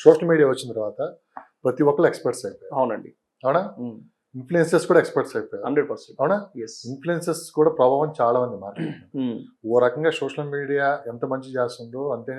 Social media వచ్చిన తర్వాత ప్రతి ఒక్కరు ఎక్స్పర్ట్స్ అయిపోయారు. అవునండి. అవునా? ఇన్ఫ్లుయెన్సర్స్ కూడా ఎక్స్పర్ట్స్ అయిపోయారు. 100%. అవునా? Yes. ఇన్ఫ్లుయెన్సర్స్ కూడా ప్రభావం చాలా ఉంది మార్కెట్. ఓ రకంగా సోషల్ మీడియా ఎంత మంచి చేస్తుందో అంతే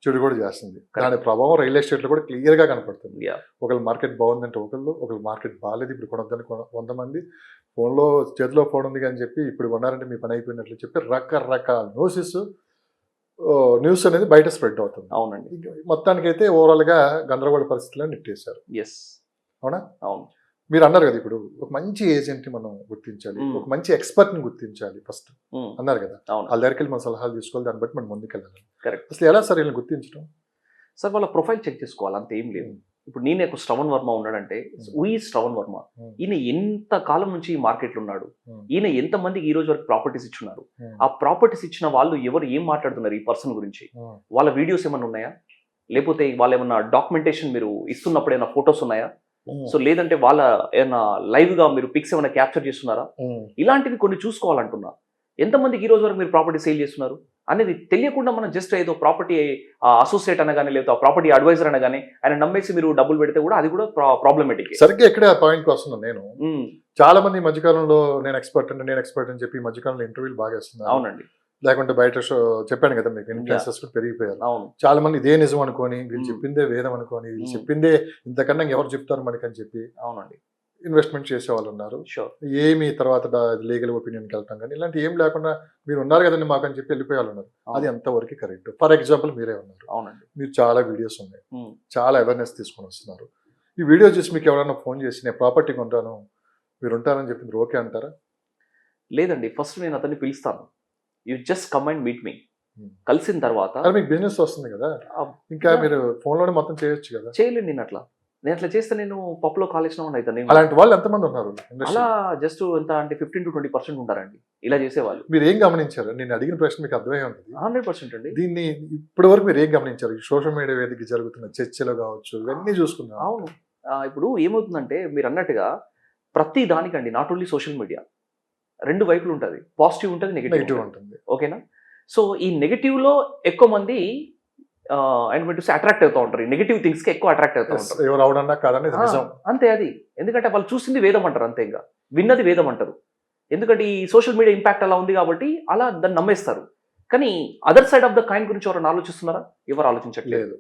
చెడు కూడా చేస్తుంది. దాని ప్రభావం రియల్ ఎస్టేట్ లో కూడా క్లియర్ గా కనపడుతుంది. Yeah. ఒకళ్ళు మార్కెట్ బాగుందంటే ఒకళ్ళు మార్కెట్ బాగాలేదు ఇప్పుడు కొనొద్దని కొంతమంది ఫోన్లో చేతిలో ఫోన్ ఉంది అని చెప్పి ఇప్పుడు కొన్నారంటే మీ పని అయిపోయినట్లు చెప్పి రకరకాల న్యూస్ అనేది బయట స్ప్రెడ్ అవుతుంది. అవునండి. మొత్తానికైతే ఓవరాల్ గా గందరగోళ పరిస్థితులను నెట్టేశారు. ఎస్. అవునా? అవును. మీరు అన్నారు కదా ఇప్పుడు ఒక మంచి ఏజెంట్ ని మనం గుర్తించాలి, ఒక మంచి ఎక్స్పర్ట్ ని గుర్తించాలి ఫస్ట్ అన్నారు కదా. వాళ్ళ దగ్గరికి వెళ్ళి మన సలహాలు తీసుకోవాలి, దాన్ని బట్టి మనం ముందుకెళ్ళాలి. కరెక్ట్. అసలు ఎలా సార్ వీళ్ళని గుర్తించడం? సార్ వాళ్ళ ప్రొఫైల్ చెక్ చేసుకోవాలి, అంత ఏం లేదు. ఇప్పుడు నేను ఒక శ్రవణ్ వర్మ ఉన్నాడంటే శ్రవణ్ వర్మ ఈయన ఎంత కాలం నుంచి ఈ మార్కెట్లో ఉన్నాడు, ఈయన ఎంతమందికి ఈ రోజు వరకు ప్రాపర్టీస్ ఇచ్చున్నారు, ఆ ప్రాపర్టీస్ ఇచ్చిన వాళ్ళు ఎవరు ఏం మాట్లాడుతున్నారు ఈ పర్సన్ గురించి, వాళ్ళ వీడియోస్ ఏమైనా ఉన్నాయా, లేకపోతే వాళ్ళు ఏమన్నా డాక్యుమెంటేషన్ మీరు ఇస్తున్నప్పుడు ఏమైనా ఫొటోస్ ఉన్నాయా, సో లేదంటే వాళ్ళ ఏమైనా లైవ్ గా మీరు పిక్స్ ఏమైనా క్యాప్చర్ చేస్తున్నారా, ఇలాంటివి కొన్ని చూసుకోవాలంటున్నా. ఎంతమందికి ఈ రోజు వరకు మీరు ప్రాపర్టీ సేల్ చేస్తున్నారు అనేది తెలియకుండా మనం జస్ట్ ఏదో ప్రాపర్టీ అసోసియేట్ అనగానే లేదా ప్రాపర్టీ అడ్వైజర్ అనగానే ఆయన నమ్మేసి మీరు డబ్బులు పెడితే కూడా అది కూడా ప్రాబ్లమేటిక్. సరిగ్గా ఎక్కడ పాయింట్ వస్తున్నాను నేను. చాలా మంది మధ్యకాలంలో నేను ఎక్స్పర్ట్ అని చెప్పి మధ్యకాలంలో ఇంటర్వ్యూలు బాగా ఇస్తున్నారు. అవునండి. లేకుంటే బయట చెప్పాను కదా మీకు, ఇన్ఫ్లుయెన్సర్స్ కూడా పెరిగిపోయారు. చాలా మంది ఇదే నిజం అనుకోని, వీళ్ళు చెప్పిందే వేదం అనుకోని, వీళ్ళు చెప్పిందే ఇంతకన్నా ఎవరు చెప్తారు మనకి అని చెప్పి అవునండి ఇన్వెస్ట్మెంట్ చేసే వాళ్ళు ఉన్నారు. ఏమి తర్వాత లీగల్ ఒపీనియన్కి వెళ్తాం కానీ ఇలాంటి ఏం లేకుండా మీరు ఉన్నారు కదండి మాకు అని చెప్పి వెళ్ళిపోయే వాళ్ళు ఉన్నారు. అది ఎంతవరకు కరెక్ట్? ఫర్ ఎగ్జాంపుల్ మీరే ఉన్నారు. అవునండి. మీరు చాలా వీడియోస్ ఉన్నాయి, చాలా అవేర్నెస్ తీసుకొని వస్తున్నారు. ఈ వీడియో చూసి మీకు ఎవరైనా ఫోన్ చేసి నేను ప్రాపర్టీ కొంటాను మీరు ఉంటారని చెప్పి మీరు ఓకే అంటారా? లేదండి, ఫస్ట్ నేను అతన్ని పిలుస్తాను. You just come and meet me. కలిసిన తర్వాత మీకు బిజినెస్ వస్తుంది కదా, ఇంకా మీరు ఫోన్లోనే మొత్తం చేయొచ్చు కదా. చేయలేండి నేను అట్లా చేస్తే నేను పప్పులో కాలేసిన వాడిని అవుతాను. అలాంటి వాళ్ళు ఎంతమంది ఉన్నారు? అలా జస్ట్ ఎంత అంటే 15 to 20% ఉంటారండి ఇలా చేసేవాళ్ళు. మీరు ఏం గమనించారు? నేను అడిగిన ప్రశ్న మీకు అర్థమై ఉంటుంది. 100% అండి. దీన్ని ఇప్పటి వరకు మీరు ఏం గమనించారు? సోషల్ మీడియా వేదిక జరుగుతున్న చర్చలు కావచ్చు, ఇవన్నీ చూసుకున్నాను. అవును. ఇప్పుడు ఏమవుతుందంటే మీరు అన్నట్టుగా ప్రతి దానికండి, నాట్ ఓన్లీ సోషల్ మీడియా, రెండు వైపులు ఉంటుంది. పాజిటివ్ ఉంటుంది, నెగిటివ్ ఉంటుంది. ఓకేనా? సో ఈ నెగిటివ్ లో ఎక్కువ మంది అట్రాక్ట్ అవుతూ ఉంటారు. నెగిటివ్ థింగ్స్ కి ఎక్కువ అట్రాక్ట్ అవుతూ ఉంటారు. ఎవరు అవడన్నా కాదని అంతే. అది ఎందుకంటే వాళ్ళు చూసింది వేదం అంటారు, అంతే, ఇంకా విన్నది వేదం అంటారు. ఎందుకంటే ఈ సోషల్ మీడియా ఇంపాక్ట్ అలా ఉంది కాబట్టి అలా దాన్ని నమ్మేస్తారు. కానీ other side of the coin గురించి ఎవరైనా ఆలోచిస్తున్నారా? ఎవరు ఆలోచించట్లేదు.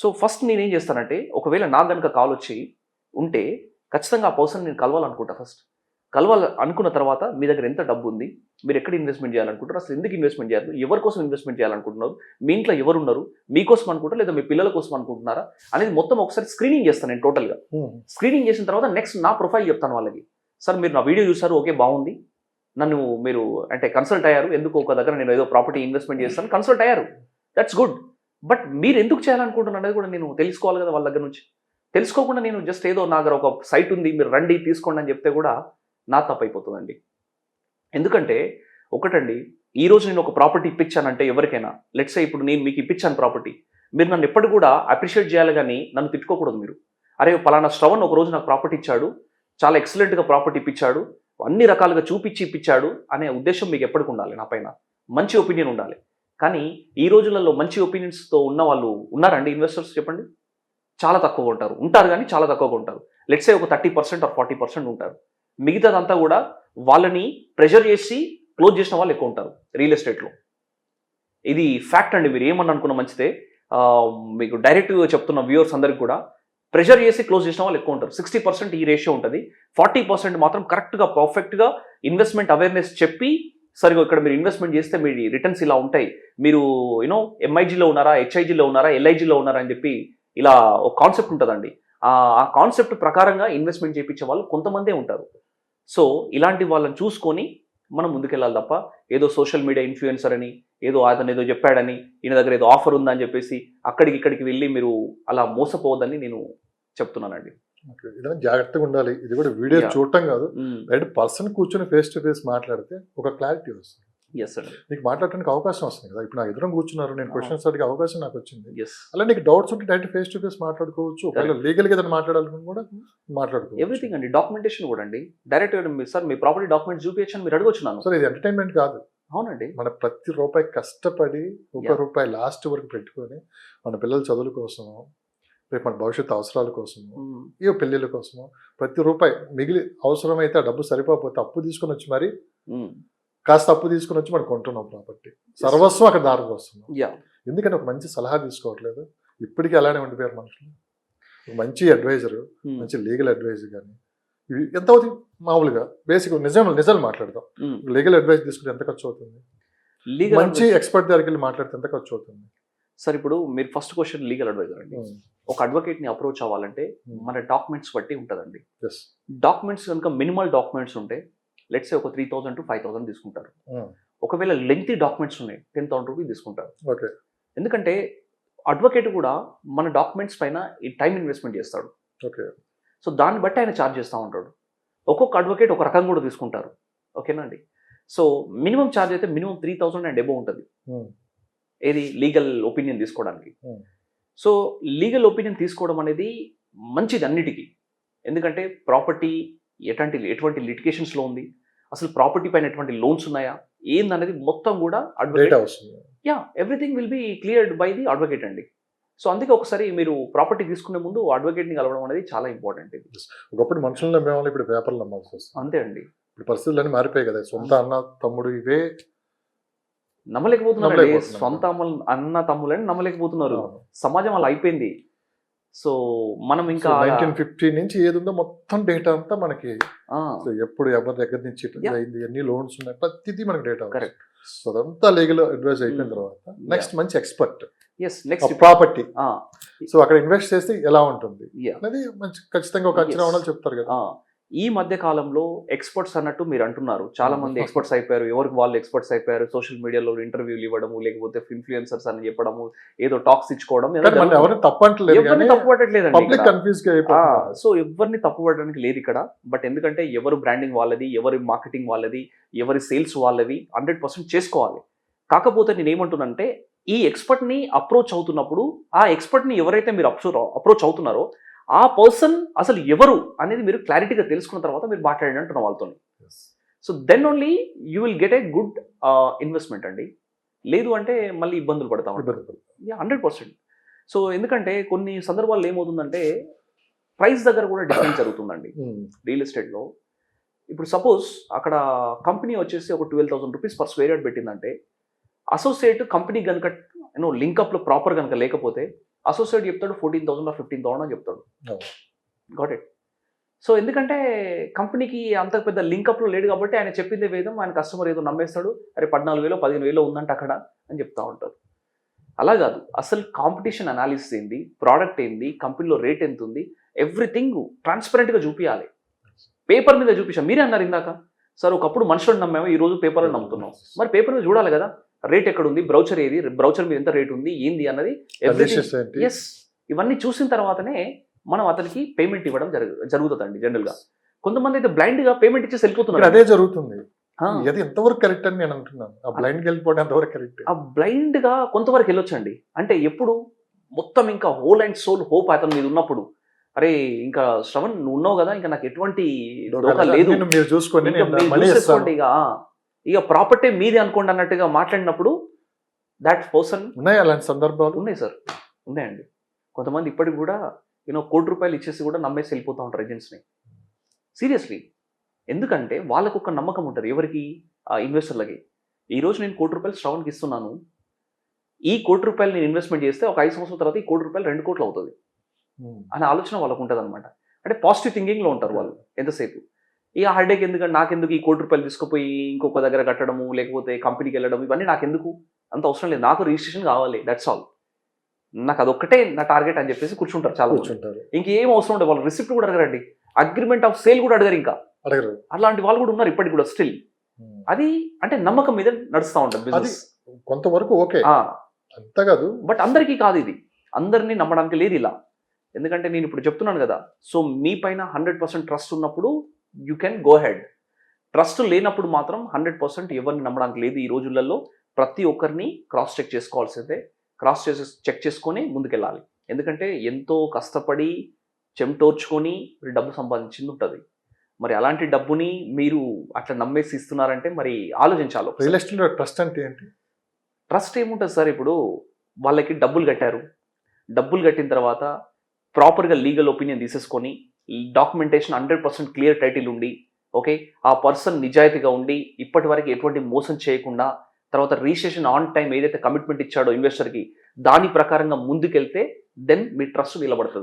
సో ఫస్ట్ నేనేం చేస్తానంటే, ఒకవేళ నాకు కనుక కాల్ వచ్చి ఉంటే ఖచ్చితంగా ఆ పర్సన్ నేను కలవాలనుకుంటా. ఫస్ట్ అనుకున్న తర్వాత మీ దగ్గర ఎంత డబ్బు ఉంది, మీరు ఎక్కడ ఇన్వెస్ట్మెంట్ చేయాలనుకుంటారు, అసలు ఎందుకు ఇన్వెస్ట్మెంట్ చేయాలి, ఎవరి కోసం ఇన్వెస్ట్మెంట్ చేయాలనుకుంటున్నారు, మీ ఇంట్లో ఎవరు ఉన్నారు, మీకోసం అనుకుంటారా లేదా మీ పిల్లల కోసం అనుకుంటున్నారా అనేది మొత్తం ఒకసారి స్క్రీనింగ్ చేస్తాను నేను టోటల్గా. స్క్రీనింగ్ చేసిన తర్వాత నెక్స్ట్ నా ప్రొఫైల్ చెప్తాను వాళ్ళకి. సార్ మీరు నా వీడియో చూసారు, ఓకే బాగుంది, నన్ను మీరు అంటే కన్సల్ట్ అయ్యారు, ఎందుకు ఒక దగ్గర నేను ఏదో ప్రాపర్టీ ఇన్వెస్ట్మెంట్ చేస్తాను, కన్సల్ట్ అయ్యారు, దట్స్ గుడ్. బట్ మీరు ఎందుకు చేయాలనుకుంటున్నారు అనేది కూడా నేను తెలుసుకోవాలి కదా వాళ్ళ దగ్గర నుంచి. తెలుసుకోకుండా నేను జస్ట్ ఏదో నా దగ్గర ఒక సైట్ ఉంది మీరు రండి తీసుకోండి అని చెప్తే కూడా నా తప్పు అయిపోతుందండి. ఎందుకంటే ఒకటండి, ఈరోజు నేను ఒక ప్రాపర్టీ ఇప్పించానంటే ఎవరికైనా, లెట్స్ సే ఇప్పుడు నేను మీకు ఇప్పించాను ప్రాపర్టీ, మీరు నన్ను ఎప్పటి కూడా అప్రిషియేట్ చేయాలి కానీ నన్ను తిట్టుకోకూడదు. మీరు అరే పలానా శ్రవణ్ ఒక రోజు నాకు ప్రాపర్టీ ఇచ్చాడు, చాలా ఎక్సలెంట్గా ప్రాపర్టీ ఇప్పించాడు, అన్ని రకాలుగా చూపించి ఇప్పించాడు అనే ఉద్దేశం మీకు ఎప్పటికి ఉండాలి. నా పైన మంచి ఒపీనియన్ ఉండాలి. కానీ ఈ రోజులలో మంచి ఒపీనియన్స్తో ఉన్న వాళ్ళు ఉన్నారండి ఇన్వెస్టర్స్? చెప్పండి. చాలా తక్కువగా ఉంటారు కానీ చాలా తక్కువగా ఉంటారు. లెట్స్ సే ఒక 30% or 40% ఉంటారు. మిగతాదంతా కూడా వాళ్ళని ప్రెషర్ చేసి క్లోజ్ చేసిన వాళ్ళు ఎక్కువ ఉంటారు రియల్ ఎస్టేట్లో. ఇది ఫ్యాక్ట్ అండి. మీరు ఏమని అనుకున్న మంచిదే, మీకు డైరెక్ట్గా చెప్తున్న వ్యూవర్స్ అందరికి కూడా ప్రెషర్ చేసి క్లోజ్ చేసిన వాళ్ళు ఎక్కువ ఉంటారు. 60% ఈ రేషియో ఉంటుంది. 40% మాత్రం కరెక్ట్గా పర్ఫెక్ట్గా ఇన్వెస్ట్మెంట్ అవేర్నెస్ చెప్పి, సరిగా ఇక్కడ మీరు ఇన్వెస్ట్మెంట్ చేస్తే మీ రిటర్న్స్ ఇలా ఉంటాయి, మీరు ఎంఐజీలో ఉన్నారా, హెచ్ఐజీలో ఉన్నారా, ఎల్ఐజీలో ఉన్నారా అని చెప్పి ఇలా ఒక కాన్సెప్ట్ ఉంటుందండి. ఆ కాన్సెప్ట్ ప్రకారంగా ఇన్వెస్ట్మెంట్ చేయించే వాళ్ళు కొంతమందే ఉంటారు. సో ఇలాంటి వాళ్ళని చూసుకొని మనం ముందుకెళ్ళాలి తప్ప ఏదో సోషల్ మీడియా ఇన్ఫ్లుయెన్సర్ అని, ఏదో అతను ఏదో చెప్పాడని, ఈయన దగ్గర ఏదో ఆఫర్ ఉందని చెప్పేసి ఇక్కడికి వెళ్ళి మీరు అలా మోసపోవద్దని నేను చెప్తున్నానండి. జాగ్రత్తగా ఉండాలి. ఇది కూడా వీడియో చూడటం కాదు, రైట్ పర్సన్ కూర్చొని ఫేస్ టు ఫేస్ మాట్లాడితే ఒక క్లారిటీ వస్తుంది. నీకు మాట్లాడడానికి అవకాశం వస్తుంది కదా. ఇప్పుడు నా ఎదురు కూర్చున్నారు, నేను క్వశ్చన్స్ అడిగే అవకాశం నాకు వచ్చింది. అలా నీకు డౌట్స్ ఉంటే డైరెక్ట్ ఫేస్ టు ఫేస్ మాట్లాడుకోవచ్చు. ఒకవేళ లీగల్గా ఏదైనా మాట్లాడాలని కూడా మాట్లాడుకోవచ్చు. ఎవ్రీథింగ్ అండి. డాక్యుమెంటేషన్ కూడా అండి. డైరెక్ట్ సార్ మీ ప్రాపర్టీ డాక్యుమెంట్ చూపించని మీరు అడగొచ్చున్నాను. సార్ ఇది ఎంటర్టైన్మెంట్ కాదు. అవునండి. మన ప్రతి రూపాయి కష్టపడి రూపాయి లాస్ట్ వరకు పెట్టుకొని మన పిల్లల చదువుల కోసం రేపు మన భవిష్యత్తు అవసరాల కోసము ఇక పెళ్ళిళ్ళ కోసము ప్రతి రూపాయి మిగిలి అవసరమైతే ఆ డబ్బు సరిపోతే అప్పు తీసుకుని వచ్చి మరి కాస్త అప్పు తీసుకుని వచ్చి మనం కొంటున్నాం ప్రాపర్టీ, సర్వస్వం అక్కడ దారికి వస్తున్నాం. ఎందుకని ఒక మంచి సలహా తీసుకోవట్లేదు? ఇప్పటికీ అలానే ఉండిపోయారు మనుషులు. ఒక మంచి అడ్వైజర్, మంచి లీగల్ అడ్వైజర్ కానీ ఇవి ఎంత అవుతుంది? మామూలుగా బేసిక్ నిజాలు మాట్లాడదాం. లీగల్ అడ్వైస్ తీసుకుంటే ఎంత ఖర్చు అవుతుంది? మంచి ఎక్స్పర్ట్ దగ్గరికి వెళ్ళి మాట్లాడితే ఎంత ఖర్చు అవుతుంది? సార్ ఇప్పుడు మీరు ఫస్ట్ క్వశ్చన్ లీగల్ అడ్వైజర్ అండి. ఒక అడ్వకేట్ ని అప్రోచ్ అవ్వాలంటే మన డాక్యుమెంట్స్ బట్టి ఉంటుందండి. డాక్యుమెంట్స్ కనుక మినిమల్ డాక్యుమెంట్స్ ఉంటే లెట్స్ ఒక 3,000 to 5,000 తీసుకుంటారు. ఒకవేళ లెంగ్తీ డాక్యుమెంట్స్ ఉన్నాయి 10,000 రూపీస్ తీసుకుంటారు. ఎందుకంటే అడ్వకేట్ కూడా మన డాక్యుమెంట్స్ పైన ఈ టైం ఇన్వెస్ట్మెంట్ చేస్తాడు. సో దాన్ని బట్టి ఆయన ఛార్జ్ చేస్తూ ఉంటాడు. ఒక్కొక్క అడ్వకేట్ ఒక రకంగా కూడా తీసుకుంటారు. ఓకేనా అండి? సో మినిమం ఛార్జ్ అయితే మినిమం 3,000 అండ్ అబోవ్ ఉంటుంది ఏది లీగల్ ఒపీనియన్ తీసుకోవడానికి. సో లీగల్ ఒపీనియన్ తీసుకోవడం అనేది మంచిది అన్నిటికీ. ఎందుకంటే ప్రాపర్టీ ఎటువంటి లిటిగేషన్స్లో ఉంది, అసలు ప్రాపర్టీ పైన ఎటువంటి లోన్స్ ఉన్నాయా ఏందనేది మొత్తం కూడా advocate everything will be cleared by the advocate అండి. సో అందుకే ఒకసారి మీరు ప్రాపర్టీ తీసుకునే ముందు అడ్వకేట్ని కలవడం అనేది చాలా ఇంపార్టెంట్. ఇది ఒకప్పుడు మనుషులు నమ్మేవాళ్ళు, ఇప్పుడు పేపర్లు నమ్మాల్సి వస్తుంది. అంతే అండి. ఇప్పుడు పరిస్థితులన్నీ మారిపోయాయి కదా. సొంత అన్న తమ్ముడు ఇవే నమ్మలేకపోతున్నారు. సొంత అన్న తమ్ములని నమ్మలేకపోతున్నారు. సమాజం అలా అయిపోయింది. సో మనం ఇంకా 1950 నుంచి ఏది ఉందో మొత్తం డేటా అంతా మనకి ఎప్పుడు ఎవరి దగ్గర నుంచి అయింది, ఎన్ని లోన్స్ ఉన్నాయి, ప్రతిదీ మనకి డేటా. కరెక్ట్. సో అదంతా లీగల్ అడ్వైస్ అయిపోయిన తర్వాత నెక్స్ట్ మంచి ఎక్స్పర్ట్ నెక్స్ట్ ప్రాపర్టీ. సో అక్కడ ఇన్వెస్ట్ చేస్తే ఎలా ఉంటుంది అనేది మంచి ఖచ్చితంగా ఒక అంచనా ఉండాలి చెప్తారు కదా. ఈ మధ్య కాలంలో ఎక్స్పర్ట్స్ అన్నట్టు మీరు అంటున్నారు, చాలా మంది ఎక్స్పర్ట్స్ అయిపోయారు. ఎవరికి వాళ్ళు ఎక్స్పర్ట్స్ అయిపోయారు. సోషల్ మీడియాలో ఇంటర్వ్యూలు ఇవ్వడము, లేకపోతే ఇన్ఫ్లుయెన్సర్స్ అని చెప్పడము, ఏదో టాక్స్ ఇచ్చుకోవడం. తప్పు పట్టట్లేదండి. సో ఎవరిని తప్పు పట్టడానికి లేదు ఇక్కడ. బట్ ఎందుకంటే ఎవరు బ్రాండింగ్ వాళ్ళది, ఎవరి మార్కెటింగ్ వాళ్ళది, ఎవరి సేల్స్ వాళ్ళవి 100% చేసుకోవాలి. కాకపోతే నేను ఏమంటున్నానంటే ఈ ఎక్స్పర్ట్ని అప్రోచ్ అవుతున్నప్పుడు ఆ ఎక్స్పర్ట్ని ఎవరైతే మీరు అప్రోచ్ అవుతున్నారో ఆ పర్సన్ అసలు ఎవరు అనేది మీరు క్లారిటీగా తెలుసుకున్న తర్వాత మీరు మాట్లాడండి అంటున్న వాళ్ళతో. So then only you will get a good investment అండి. లేదు అంటే మళ్ళీ ఇబ్బందులు పడతాం 100%. సో ఎందుకంటే కొన్ని సందర్భాల్లో ఏమవుతుందంటే ప్రైస్ దగ్గర కూడా డిఫరెన్స్ జరుగుతుందండి రియల్ ఎస్టేట్లో. ఇప్పుడు సపోజ్ అక్కడ కంపెనీ వచ్చేసి ఒక 12,000 రూపీస్ పర్ స్క్వేర్ యార్డ్ పెట్టిందంటే అసోసియేట్ కంపెనీ కనుక లింకప్లో ప్రాపర్ కనుక లేకపోతే అసోసియేట్ చెప్తాడు 14,000 or 15,000 అని చెప్తాడు. Got it. సో ఎందుకంటే కంపెనీకి అంత పెద్ద లింకప్లో లేడు కాబట్టి ఆయన చెప్పిందే వేదం, ఆయన కస్టమర్ ఏదో నమ్మేస్తాడు. అరే 14,000 15,000 ఉందంటే అక్కడ అని చెప్తా ఉంటారు. అలా కాదు, అసలు కాంపిటీషన్ అనాలిసిస్ ఏంది, ప్రోడక్ట్ ఏంది, కంపెనీలో రేట్ ఎంత ఉంది, ఎవ్రీథింగ్ ట్రాన్స్పరెంట్గా చూపించాలి. పేపర్ మీద చూపించాం. మీరే అన్నారు ఇందాక, సార్ ఒకప్పుడు మనుషులను నమ్మాము, ఈ రోజు పేపర్లో నమ్ముతున్నాం. మరి పేపర్ మీద చూడాలి కదా, రేట్ ఎక్కడ ఉంది, బ్రౌచర్ ఏది, బ్రౌచర్ మీద ఎంత రేట్ ఉంది, ఏంది అన్నది ఎస్ ఇవన్నీ చూసిన తర్వాతనే మనం అతనికి పేమెంట్ ఇవ్వడం జరుగుతుందండి. జనరల్గా కొంతమంది అయితే బ్లైండ్ గా పేమెంట్ ఇచ్చేసి వెళ్ళిపోతున్నారు. అదే జరుగుతుంది. అది ఎంతవరకు కరెక్ట్ అని నేను అంటున్నాను. ఆ బ్లైండ్ వెళ్ళిపోవడం ఎంతవరకు కరెక్ట్? ఆ బ్లైండ్ గా కొంతవరకు వెళ్ళొచ్చండి. అంటే ఎప్పుడు మొత్తం ఇంకా హోల్ అండ్ సోల్ హోప్ అతని మీద ఉన్నప్పుడు, అరే ఇంకా శ్రవణ్ నువ్వు ఉన్నావు కదా, ఇంకా నాకు ఎటువంటి లేదు, మీరు చూసుకోండి, ఇక ప్రాపర్టీ మీది అనుకోండి అన్నట్టుగా మాట్లాడినప్పుడు దాట్ పర్సన్. ఉన్నాయి అలాంటి సందర్భాలు? ఉన్నాయి సార్, ఉన్నాయండి. కొంతమంది ఇప్పటికి కూడా ₹1,00,00,000 ఇచ్చేసి కూడా నమ్మేసి వెళ్ళిపోతూ ఉంటారు ఏజెంట్స్ని. సీరియస్లీ. ఎందుకంటే వాళ్ళకు ఒక నమ్మకం ఉంటుంది. ఎవరికి? ఆ ఇన్వెస్టర్లకి. ఈరోజు నేను ₹1,00,00,000 శ్రవణ్కి ఇస్తున్నాను, ఈ ₹1,00,00,000 నేను ఇన్వెస్ట్మెంట్ చేస్తే ఒక 5 సంవత్సరాల తర్వాత ఈ ₹1,00,00,000 2 కోట్లు అవుతుంది అనే ఆలోచన వాళ్ళకు ఉంటుంది అనమాట. అంటే పాజిటివ్ థింకింగ్లో ఉంటారు వాళ్ళు ఎంతసేపు. ఇక హెడేక్ ఎందుకంటే నాకెందుకు ఈ ₹1,00,00,000 తీసుకుపోయి ఇంకొక దగ్గర కట్టడము, లేకపోతే కంపెనీకి వెళ్ళడం, ఇవన్నీ నాకెందుకు, అంత అవసరం లేదు, నాకు రిజిస్ట్రేషన్ కావాలి, దట్స్ ఆల్, నాకు అదొక్కటే నా టార్గెట్ అని చెప్పేసి కూర్చుంటారు చాలా. ఇంకేం అవసరం ఉండదు. వాళ్ళు రిసిప్ట్ కూడా అడగరండి, అగ్రిమెంట్ ఆఫ్ సేల్ కూడా అడగరు, ఇంకా అడగరు. అలాంటి వాళ్ళు కూడా ఉన్నారు ఇప్పటికి కూడా స్టిల్. అది అంటే నమ్మకం మీద నడుస్తూ ఉంటుంది బిజినెస్ కొంతవరకు. ఓకే, అంత కాదు, బట్ అందరికీ కాదు ఇది. అందరినీ నమ్మడానికి లేదు ఇలా. ఎందుకంటే నేను ఇప్పుడు చెప్తున్నాను కదా, సో మీ పైన 100% ట్రస్ట్ ఉన్నప్పుడు you can go head. Trust లేనప్పుడు మాత్రం 100% ఎవరిని నమ్మడానికి లేదు. ఈ రోజులలో ప్రతి ఒక్కరిని క్రాస్ చెక్ చేసుకోవాల్సిందే. క్రాస్ చెక్ చేసుకొని ముందుకెళ్ళాలి. ఎందుకంటే ఎంతో కష్టపడి చెమటోర్చుకొని డబ్బు సంపాదించింది ఉంటుంది. మరి అలాంటి డబ్బుని మీరు అట్లా నమ్మేసి ఇస్తున్నారంటే మరి ఆలోచించాలి. రియల్ ఎస్టేట్ ట్రస్ట్ అంటే ఏంటి? ట్రస్ట్ ఏముంటుంది సార్, ఇప్పుడు వాళ్ళకి డబ్బులు కట్టారు, డబ్బులు కట్టిన తర్వాత ప్రాపర్గా లీగల్ ఒపీనియన్ తీసేసుకొని డాక్యుమెంటేషన్ 100% క్లియర్ టైటిల్ ఉండి ఓకే ఆ పర్సన్ నిజాయితీగా ఉండి ఇప్పటి వరకు ఎటువంటి మోసం చేయకుండా తర్వాత రిజిస్ట్రేషన్ ఆన్ టైం ఏదైతే కమిట్మెంట్ ఇచ్చాడో ఇన్వెస్టర్కి దాని ప్రకారంగా ముందుకెళ్తే దెన్ మీ ట్రస్ట్ నిలబడుతుంది.